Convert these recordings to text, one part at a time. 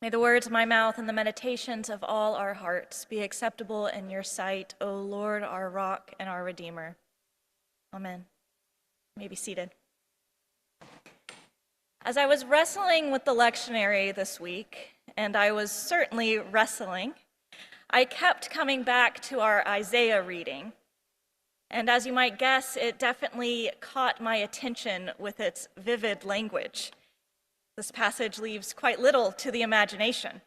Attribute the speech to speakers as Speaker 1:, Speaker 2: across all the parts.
Speaker 1: May the words of my mouth and the meditations of all our hearts be acceptable in your sight, O Lord, our rock and our Redeemer. Amen. You may be seated. As I was wrestling with the lectionary this week, and I was certainly wrestling, I kept coming back to our Isaiah reading. And as you might guess, it definitely caught my attention with its vivid language. This passage leaves quite little to the imagination.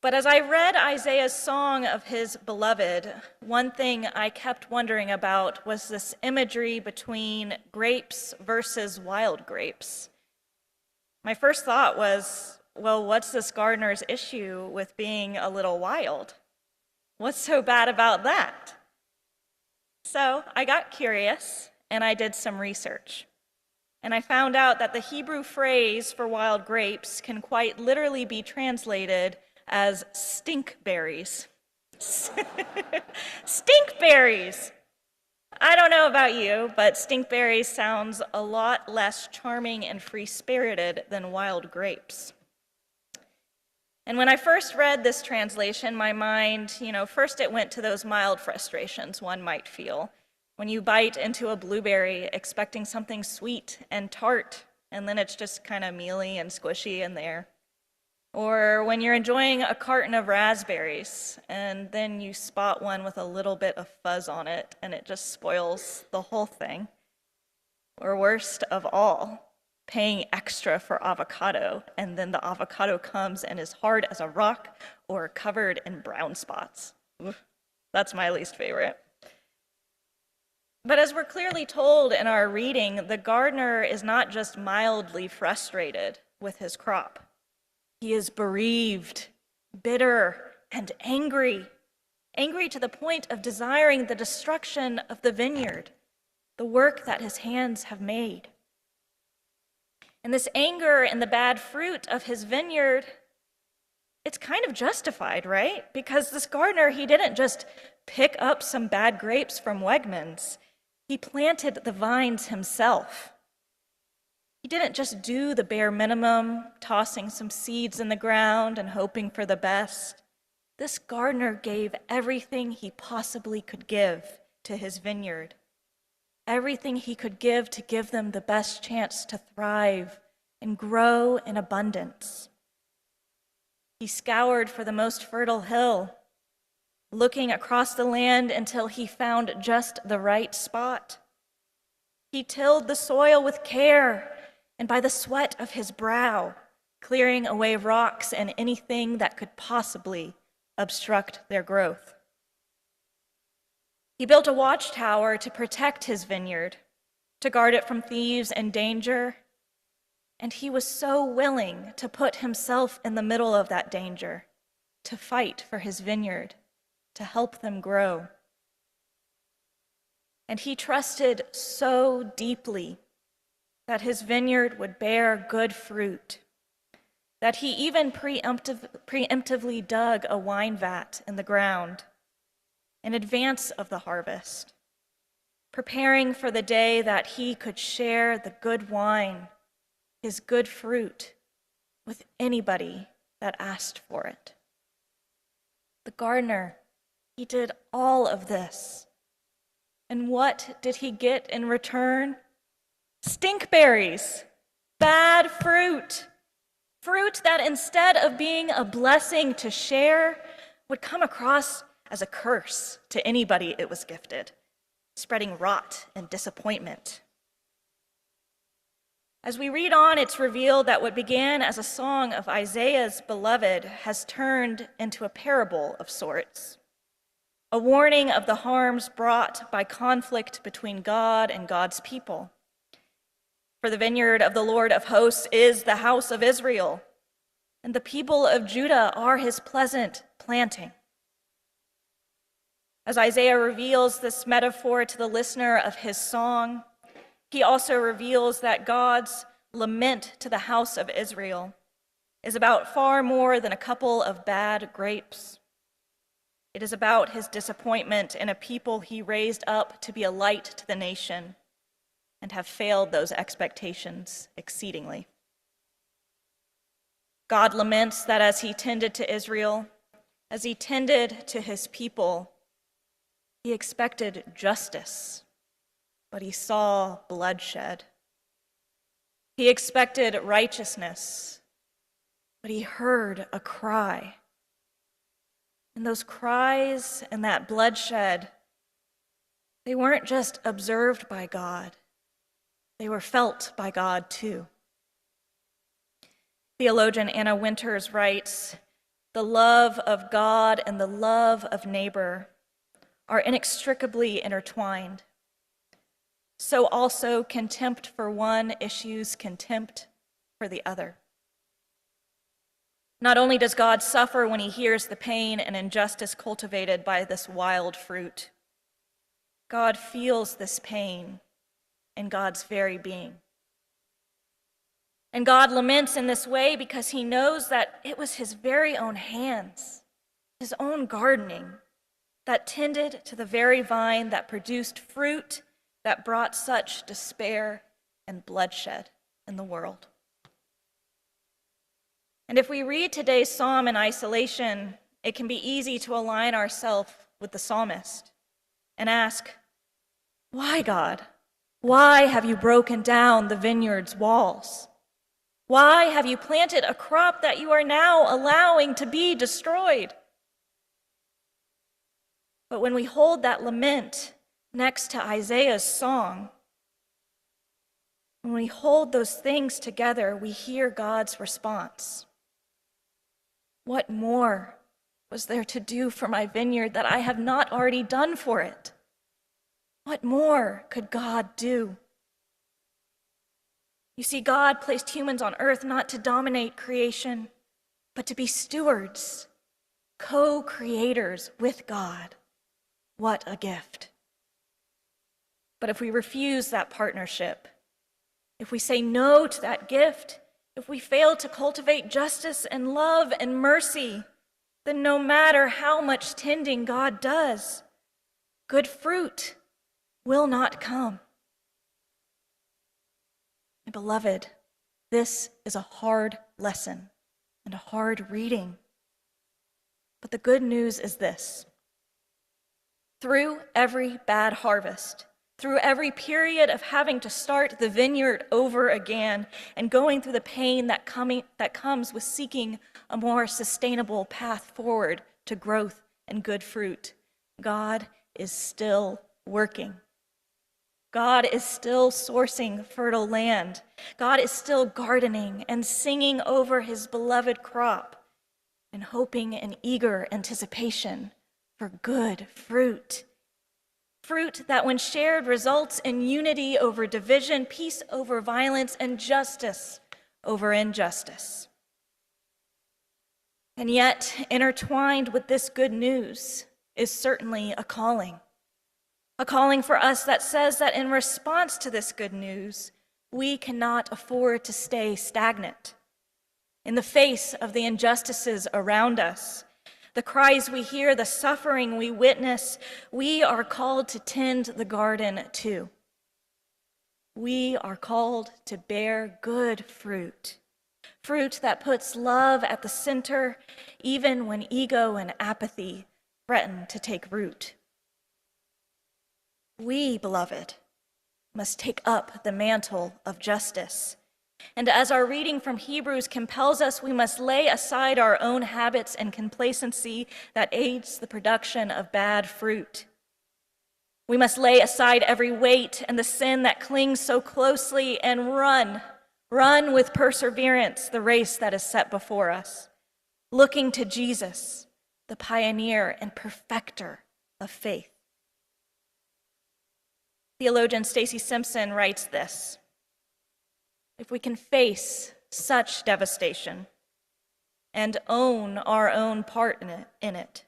Speaker 1: But as I read Isaiah's song of his beloved, one thing I kept wondering about was this imagery between grapes versus wild grapes. My first thought was, well, what's this gardener's issue with being a little wild? What's so bad about that? So I got curious and I did some research. And I found out that the Hebrew phrase for wild grapes can quite literally be translated as stink berries. Stink berries! I don't know about you, but stink berries sounds a lot less charming and free-spirited than wild grapes. And when I first read this translation, my mind, first it went to those mild frustrations one might feel when you bite into a blueberry expecting something sweet and tart, and then it's just kind of mealy and squishy in there. Or when you're enjoying a carton of raspberries, and then you spot one with a little bit of fuzz on it, and it just spoils the whole thing. Or worst of all, paying extra for avocado, and then the avocado comes and is hard as a rock or covered in brown spots. Oof, that's my least favorite. But as we're clearly told in our reading, the gardener is not just mildly frustrated with his crop. He is bereaved, bitter, and angry to the point of desiring the destruction of the vineyard, the work that his hands have made. And this anger and the bad fruit of his vineyard, it's kind of justified, right? Because this gardener, he didn't just pick up some bad grapes from Wegmans. He planted the vines himself. He didn't just do the bare minimum, tossing some seeds in the ground and hoping for the best. This gardener gave everything he possibly could give to his vineyard. Everything he could give to give them the best chance to thrive and grow in abundance. He scoured for the most fertile hill, looking across the land until he found just the right spot. He tilled the soil with care and by the sweat of his brow, clearing away rocks and anything that could possibly obstruct their growth. He built a watchtower to protect his vineyard, to guard it from thieves and danger, and he was so willing to put himself in the middle of that danger, to fight for his vineyard, to help them grow. And he trusted so deeply that his vineyard would bear good fruit, that he even preemptively dug a wine vat in the ground in advance of the harvest, preparing for the day that he could share the good wine, his good fruit, with anybody that asked for it. The gardener, he did all of this. And what did he get in return? Stinkberries, bad fruit. Fruit that instead of being a blessing to share, would come across as a curse to anybody it was gifted, spreading rot and disappointment. As we read on, it's revealed that what began as a song of Isaiah's beloved has turned into a parable of sorts, a warning of the harms brought by conflict between God and God's people. For the vineyard of the Lord of hosts is the house of Israel, and the people of Judah are his pleasant planting. As Isaiah reveals this metaphor to the listener of his song, he also reveals that God's lament to the house of Israel is about far more than a couple of bad grapes. It is about his disappointment in a people he raised up to be a light to the nation and have failed those expectations exceedingly. God laments that as he tended to Israel, as he tended to his people, he expected justice, but he saw bloodshed. He expected righteousness, but he heard a cry. And those cries and that bloodshed, they weren't just observed by God, they were felt by God too. Theologian Anna Winters writes, "The love of God and the love of neighbor are inextricably intertwined. So also contempt for one issues contempt for the other." Not only does God suffer when he hears the pain and injustice cultivated by this wild fruit, God feels this pain in God's very being. And God laments in this way because he knows that it was his very own hands, his own gardening, that tended to the very vine that produced fruit that brought such despair and bloodshed in the world. And if we read today's psalm in isolation, it can be easy to align ourselves with the psalmist and ask, why, God? Why have you broken down the vineyard's walls? Why have you planted a crop that you are now allowing to be destroyed? But when we hold that lament next to Isaiah's song, when we hold those things together, we hear God's response. What more was there to do for my vineyard that I have not already done for it? What more could God do? You see, God placed humans on earth not to dominate creation, but to be stewards, co-creators with God. What a gift. But if we refuse that partnership, if we say no to that gift, if we fail to cultivate justice and love and mercy, then no matter how much tending God does, good fruit will not come. My beloved, this is a hard lesson and a hard reading. But the good news is this. Through every bad harvest, through every period of having to start the vineyard over again and going through the pain that comes with seeking a more sustainable path forward to growth and good fruit, God is still working. God is still sourcing fertile land. God is still gardening and singing over his beloved crop and hoping in eager anticipation for good fruit. Fruit that when shared results in unity over division, peace over violence, and justice over injustice. And yet, intertwined with this good news is certainly a calling for us that says that in response to this good news, we cannot afford to stay stagnant. In the face of the injustices around us, the cries we hear, the suffering we witness, we are called to tend the garden too. We are called to bear good fruit, fruit that puts love at the center, even when ego and apathy threaten to take root. We, beloved, must take up the mantle of justice. And as our reading from Hebrews compels us, we must lay aside our own habits and complacency that aids the production of bad fruit. We must lay aside every weight and the sin that clings so closely and run with perseverance the race that is set before us, looking to Jesus, the pioneer and perfecter of faith. Theologian Stacy Simpson writes this: if we can face such devastation and own our own part in it,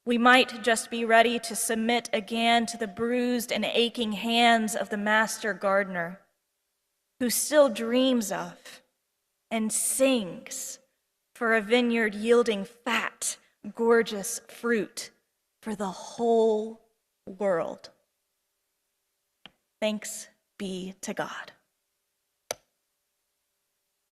Speaker 1: we might just be ready to submit again to the bruised and aching hands of the master gardener, who still dreams of and sings for a vineyard yielding fat, gorgeous fruit for the whole world. Thanks be to God.